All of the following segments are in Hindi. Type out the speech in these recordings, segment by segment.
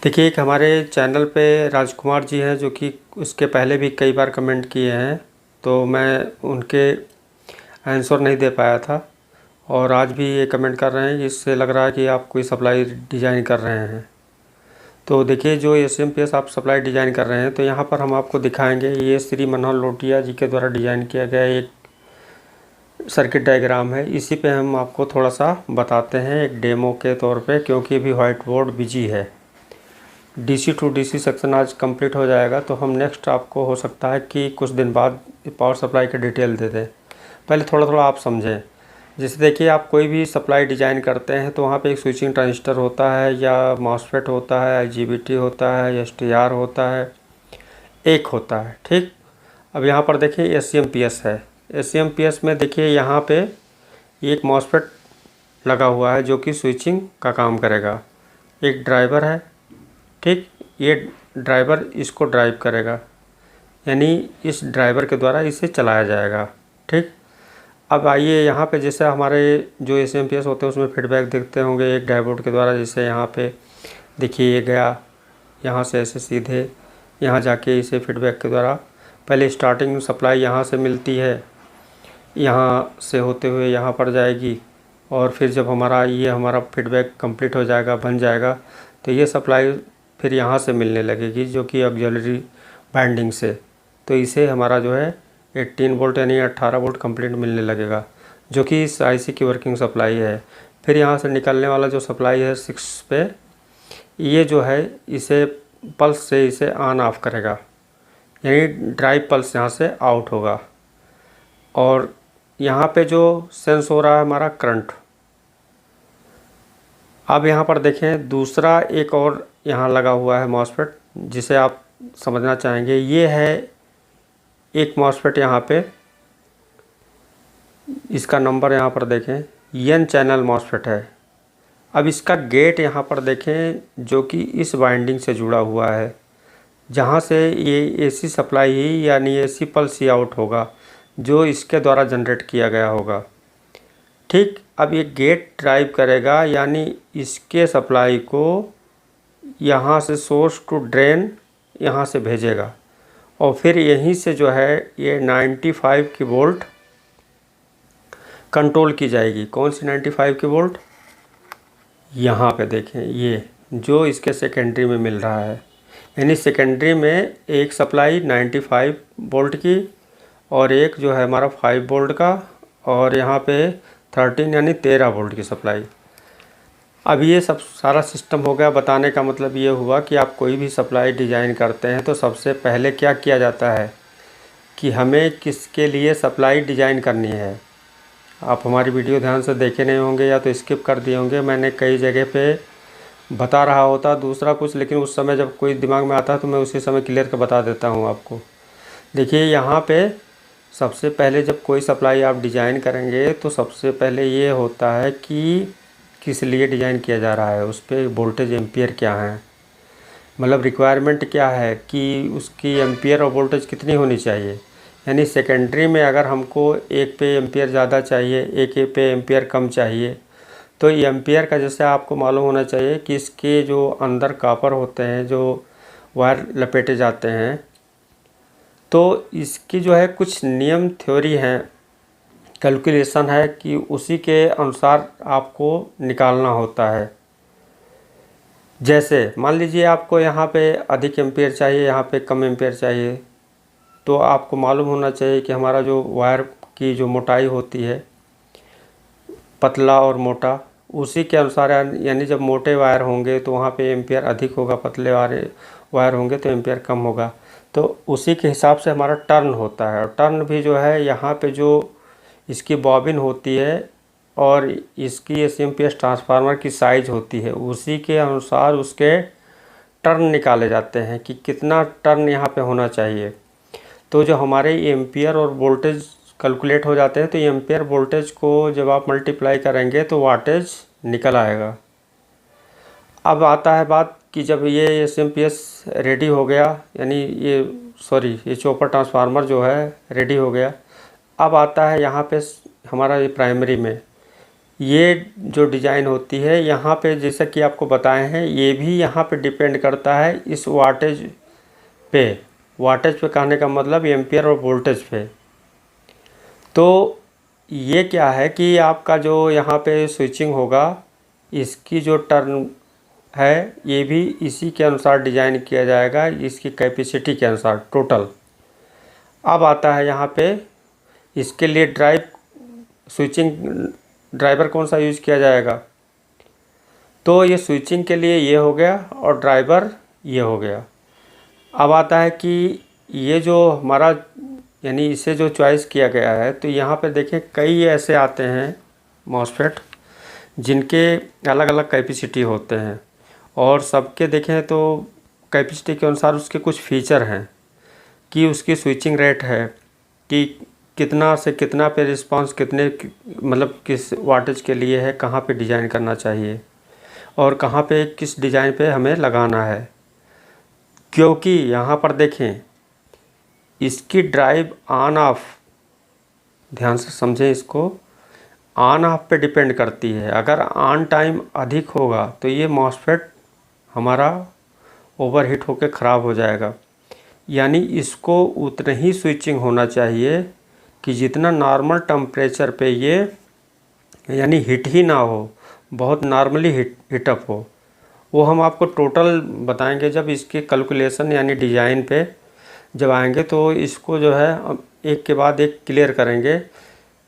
देखिए, एक हमारे चैनल पे राजकुमार जी हैं जो कि उसके पहले भी कई बार कमेंट किए हैं, तो मैं उनके आंसर नहीं दे पाया था और आज भी ये कमेंट कर रहे हैं। इससे लग रहा है कि आप कोई सप्लाई डिज़ाइन कर रहे हैं। तो देखिए, जो एसएमपीएस आप सप्लाई डिज़ाइन कर रहे हैं, तो यहाँ पर हम आपको दिखाएंगे। ये श्री मनोहर लोटिया जी के द्वारा डिज़ाइन किया गया एक सर्किट डायग्राम है। इसी पे हम आपको थोड़ा सा बताते हैं एक डेमो के तौर पे, क्योंकि अभी व्हाइट बोर्ड बिजी है। डीसी टू डीसी सेक्शन आज कंप्लीट हो जाएगा, तो हम नेक्स्ट आपको हो सकता है कि कुछ दिन बाद पावर सप्लाई की डिटेल दे दें। पहले थोड़ा थोड़ा आप समझें। जैसे देखिए, आप कोई भी सप्लाई डिज़ाइन करते हैं तो वहाँ पे एक स्विचिंग ट्रांजिस्टर होता है, या मॉसफेट होता है, आईजीबीटी होता है, एसटीआर होता है, एक होता है। ठीक। अब यहाँ पर देखिए एसएमपीएस है। एसएमपीएस में देखिए यहाँ पे एक मॉसफेट लगा हुआ है जो कि स्विचिंग का काम करेगा। एक ड्राइवर है। ठीक। ये ड्राइवर इसको ड्राइव करेगा, यानी इस ड्राइवर के द्वारा इसे चलाया जाएगा। ठीक। अब आइए यहाँ पे, जैसे हमारे जो एसएमपीएस होते हैं उसमें फीडबैक देखते होंगे एक डायोड के द्वारा। जैसे यहाँ पे देखिए, ये गया यहाँ से ऐसे सीधे यहाँ जाके इसे फीडबैक के द्वारा पहले स्टार्टिंग सप्लाई यहाँ से मिलती है, यहाँ से होते हुए यहाँ पर जाएगी, और फिर जब हमारा फीडबैक कंप्लीट हो जाएगा, बन जाएगा, तो ये सप्लाई फिर यहाँ से मिलने लगेगी जो कि ऑक्सिलरी बाइंडिंग से। तो इसे हमारा जो है 18 वोल्ट यानी 18 वोल्ट कंप्लीट मिलने लगेगा, जो कि इस आईसी की वर्किंग सप्लाई है। फिर यहाँ से निकलने वाला जो सप्लाई है 6 पे, ये जो है इसे पल्स से इसे ऑन ऑफ करेगा, यानी ड्राइव पल्स यहाँ से आउट होगा। और यहाँ पे जो सेंस हो रहा है हमारा करंट। अब यहाँ पर देखें, दूसरा एक और यहाँ लगा हुआ है मॉसफेट, जिसे आप समझना चाहेंगे। ये है एक मॉसफेट यहाँ पे, इसका नंबर यहाँ पर देखें, एन चैनल मॉसफेट है। अब इसका गेट यहाँ पर देखें जो कि इस वाइंडिंग से जुड़ा हुआ है, जहाँ से ये एसी सप्लाई ही यानी एसी पल्स ही आउट होगा जो इसके द्वारा जनरेट किया गया होगा। ठीक। अब ये गेट ड्राइव करेगा, यानी इसके सप्लाई को यहाँ से सोर्स टू ड्रेन यहाँ से भेजेगा, और फिर यहीं से जो है ये 95 की वोल्ट कंट्रोल की जाएगी। कौन सी 95 की वोल्ट? यहाँ पे देखें, ये जो इसके सेकेंडरी में मिल रहा है, यानी सेकेंडरी में एक सप्लाई 95 वोल्ट की और एक जो है हमारा 5 वोल्ट का, और यहाँ पे 13 यानी 13 वोल्ट की सप्लाई। अब ये सब सारा सिस्टम हो गया। बताने का मतलब ये हुआ कि आप कोई भी सप्लाई डिज़ाइन करते हैं तो सबसे पहले क्या किया जाता है कि हमें किसके लिए सप्लाई डिज़ाइन करनी है। आप हमारी वीडियो ध्यान से देखे नहीं होंगे या तो स्किप कर दिए होंगे। मैंने कई जगह पे बता रहा होता दूसरा कुछ, लेकिन उस समय जब कोई दिमाग में आता है तो मैं उसी समय क्लियर कर बता देता हूँ आपको। देखिए, यहाँ पे सबसे पहले जब कोई सप्लाई आप डिज़ाइन करेंगे तो सबसे पहले ये होता है कि किस लिए डिज़ाइन किया जा रहा है, उस पर वोल्टेज एम्पियर क्या है, मतलब रिक्वायरमेंट क्या है कि उसकी एम्पियर और वोल्टेज कितनी होनी चाहिए। यानी सेकेंडरी में अगर हमको एक पे एम्पियर ज़्यादा चाहिए, एक पे एम्पियर कम चाहिए, तो एम्पियर का जैसे आपको मालूम होना चाहिए कि इसके जो अंदर कापर होते हैं, जो वायर लपेटे जाते हैं, तो इसकी जो है कुछ नियम थ्योरी हैं, कैलकुलेशन है कि उसी के अनुसार आपको निकालना होता है। जैसे मान लीजिए आपको यहाँ पे अधिक एम्पियर चाहिए, यहाँ पे कम एम्पियर चाहिए, तो आपको मालूम होना चाहिए कि हमारा जो वायर की जो मोटाई होती है, पतला और मोटा, उसी के अनुसार, यानी जब मोटे वायर होंगे तो वहाँ पे एम्पियर अधिक होगा, पतले वायर होंगे तो एम्पियर कम होगा। तो उसी के हिसाब से हमारा टर्न होता है। और टर्न भी जो है यहाँ पे जो इसकी बॉबिन होती है और इसकी एसएमपीएस ट्रांसफार्मर की साइज़ होती है, उसी के अनुसार उसके टर्न निकाले जाते हैं कि कितना टर्न यहाँ पे होना चाहिए। तो जो हमारे एम्पियर और वोल्टेज कैलकुलेट हो जाते हैं, तो एम्पियर वोल्टेज को जब आप मल्टीप्लाई करेंगे तो वाटेज निकल आएगा। अब आता है बात कि जब ये एसएमपीएस रेडी हो गया, यानी ये चॉपर ट्रांसफार्मर जो है रेडी हो गया, अब आता है यहाँ पे हमारा ये प्राइमरी में ये जो डिज़ाइन होती है यहाँ पे, जैसा कि आपको बताए हैं, ये भी यहाँ पे डिपेंड करता है इस वाटेज पे। वाटेज पे कहने का मतलब एम्पियर और वोल्टेज पे। तो ये क्या है कि आपका जो यहाँ पे स्विचिंग होगा, इसकी जो टर्न है ये भी इसी के अनुसार डिज़ाइन किया जाएगा, इसकी कैपेसिटी के अनुसार टोटल। अब आता है यहाँ पे इसके लिए ड्राइव, स्विचिंग ड्राइवर कौन सा यूज़ किया जाएगा। तो ये स्विचिंग के लिए ये हो गया और ड्राइवर ये हो गया। अब आता है कि ये जो हमारा यानी इसे जो चॉइस किया गया है, तो यहाँ पे देखें कई ऐसे आते हैं मॉसफेट जिनके अलग अलग कैपेसिटी होते हैं, और सबके देखें तो कैपेसिटी के अनुसार उसके कुछ फीचर हैं कि उसकी स्विचिंग रेट है कि कितना से कितना पे रिस्पांस कितने मतलब किस वाटेज के लिए है, कहाँ पे डिज़ाइन करना चाहिए और कहाँ पे किस डिज़ाइन पे हमें लगाना है। क्योंकि यहाँ पर देखें इसकी ड्राइव ऑन ऑफ, ध्यान से समझें इसको, ऑन ऑफ पे डिपेंड करती है। अगर ऑन टाइम अधिक होगा तो ये मॉसफेट हमारा ओवरहीट होकर ख़राब हो जाएगा। यानी इसको उतना ही स्विचिंग होना चाहिए कि जितना नॉर्मल टेम्परेचर पे ये यानी हीट ही ना हो, बहुत नॉर्मली हीटअप हो। वो हम आपको टोटल बताएंगे जब इसके कैलकुलेशन यानी डिज़ाइन पे जब आएंगे, तो इसको जो है एक के बाद एक क्लियर करेंगे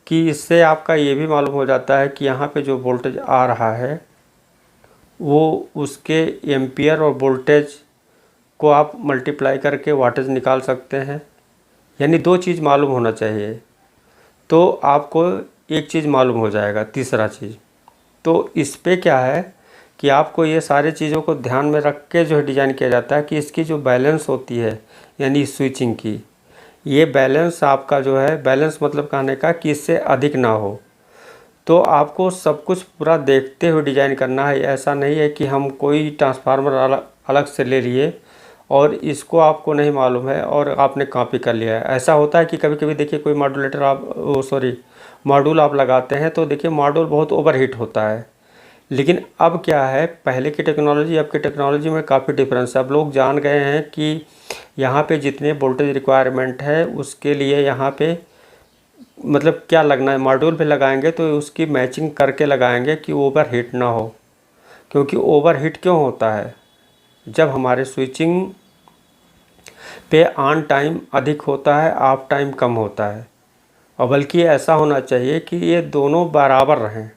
कि इससे आपका ये भी मालूम हो जाता है कि यहाँ पे जो वोल्टेज आ रहा है वो उसके एम्पियर और वोल्टेज को आप मल्टीप्लाई करके वाटेज निकाल सकते हैं। यानी दो चीज़ मालूम होना चाहिए, तो आपको एक चीज़ मालूम हो जाएगा। तीसरा चीज़ तो इस पे क्या है कि आपको ये सारी चीज़ों को ध्यान में रख के जो है डिज़ाइन किया जाता है कि इसकी जो बैलेंस होती है यानी स्विचिंग की, ये बैलेंस आपका जो है, बैलेंस मतलब कहने का कि इससे अधिक ना हो। तो आपको सब कुछ पूरा देखते हुए डिज़ाइन करना है। ऐसा नहीं है कि हम कोई ट्रांसफार्मर अलग से ले लिए और इसको आपको नहीं मालूम है और आपने कॉपी कर लिया है। ऐसा होता है कि कभी कभी देखिए कोई मॉड्यूलेटर मॉड्यूल आप लगाते हैं तो देखिए मॉड्यूल बहुत ओवरहीट होता है। लेकिन अब क्या है, पहले की टेक्नोलॉजी अब की टेक्नोलॉजी में काफ़ी डिफरेंस है। अब लोग जान गए हैं कि यहाँ पे जितने वोल्टेज रिक्वायरमेंट है उसके लिए यहाँ पे मतलब क्या लगना है, मॉड्यूल पे लगाएंगे तो उसकी मैचिंग करके लगाएंगे कि ओवर हीट ना हो। क्योंकि ओवर हीट क्यों होता है, जब हमारे स्विचिंग पे ऑन टाइम अधिक होता है, ऑफ टाइम कम होता है। और बल्कि ऐसा होना चाहिए कि ये दोनों बराबर रहें।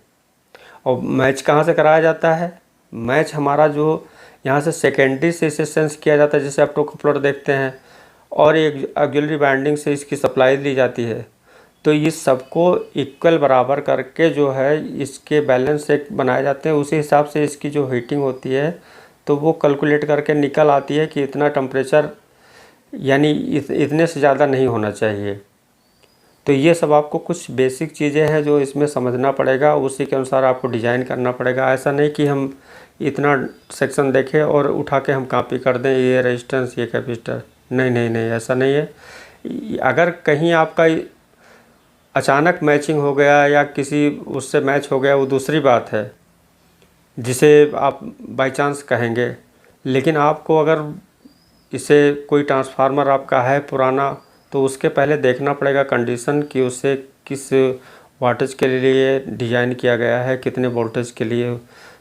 और मैच कहाँ से कराया जाता है, मैच हमारा जो यहाँ से सेकेंडरी से इसे सेंस किया जाता है, जैसे आप ऑप्टोकपलर देखते हैं, और एक ऑक्सिलरी वाइंडिंग से इसकी सप्लाई दी जाती है। तो इस सबको इक्वल बराबर करके जो है इसके बैलेंस एक बनाए जाते हैं। उसी हिसाब से इसकी जो हीटिंग होती है तो वो कैलकुलेट करके निकल आती है कि इतना टेम्परेचर यानी इतने से ज़्यादा नहीं होना चाहिए। तो ये सब आपको कुछ बेसिक चीज़ें हैं जो इसमें समझना पड़ेगा, उसी के अनुसार आपको डिज़ाइन करना पड़ेगा। ऐसा नहीं कि हम इतना सेक्शन देखें और उठा के हम कॉपी कर दें, ये रेजिस्टेंस ये कैपेसिटर, नहीं नहीं नहीं, ऐसा नहीं है। अगर कहीं आपका अचानक मैचिंग हो गया या किसी उससे मैच हो गया वो दूसरी बात है, जिसे आप बाय चांस कहेंगे। लेकिन आपको अगर इसे कोई ट्रांसफार्मर आपका है पुराना, तो उसके पहले देखना पड़ेगा कंडीशन कि उसे किस वाटेज के लिए डिज़ाइन किया गया है, कितने वोल्टेज के लिए।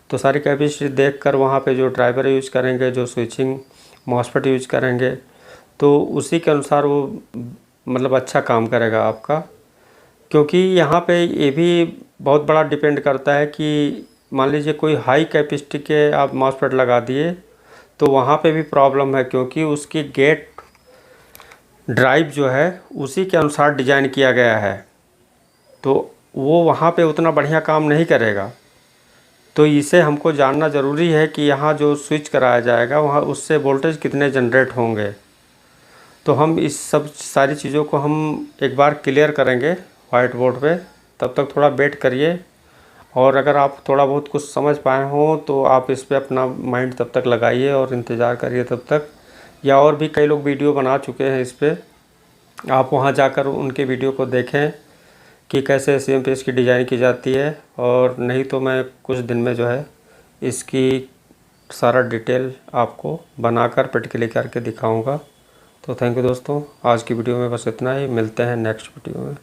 तो सारी कैपेसिटी देखकर वहाँ पे जो ड्राइवर यूज़ करेंगे, जो स्विचिंग मॉसफेट यूज़ करेंगे, तो उसी के अनुसार वो मतलब अच्छा काम करेगा आपका। क्योंकि यहाँ पे ये भी बहुत बड़ा डिपेंड करता है कि मान लीजिए कोई हाई कैपेसिटी के आप मॉसफेट लगा दिए तो वहाँ पे भी प्रॉब्लम है, क्योंकि उसकी गेट ड्राइव जो है उसी के अनुसार डिज़ाइन किया गया है, तो वो वहाँ पे उतना बढ़िया काम नहीं करेगा। तो इसे हमको जानना ज़रूरी है कि यहाँ जो स्विच कराया जाएगा वहाँ उससे वोल्टेज कितने जनरेट होंगे। तो हम इस सब सारी चीज़ों को हम एक बार क्लियर करेंगे वाइट बोर्ड पे। तब तक थोड़ा वेट करिए, और अगर आप थोड़ा बहुत कुछ समझ पाए हों तो आप इस पे अपना माइंड तब तक लगाइए और इंतज़ार करिए तब तक। या और भी कई लोग वीडियो बना चुके हैं इस पे, आप वहाँ जाकर उनके वीडियो को देखें कि कैसे सेम पेज की डिज़ाइन की जाती है, और नहीं तो मैं कुछ दिन में जो है इसकी सारा डिटेल आपको बनाकर प्रैक्टिकली करके दिखाऊंगा। तो थैंक यू दोस्तों, आज की वीडियो में बस इतना ही। मिलते हैं नेक्स्ट वीडियो में।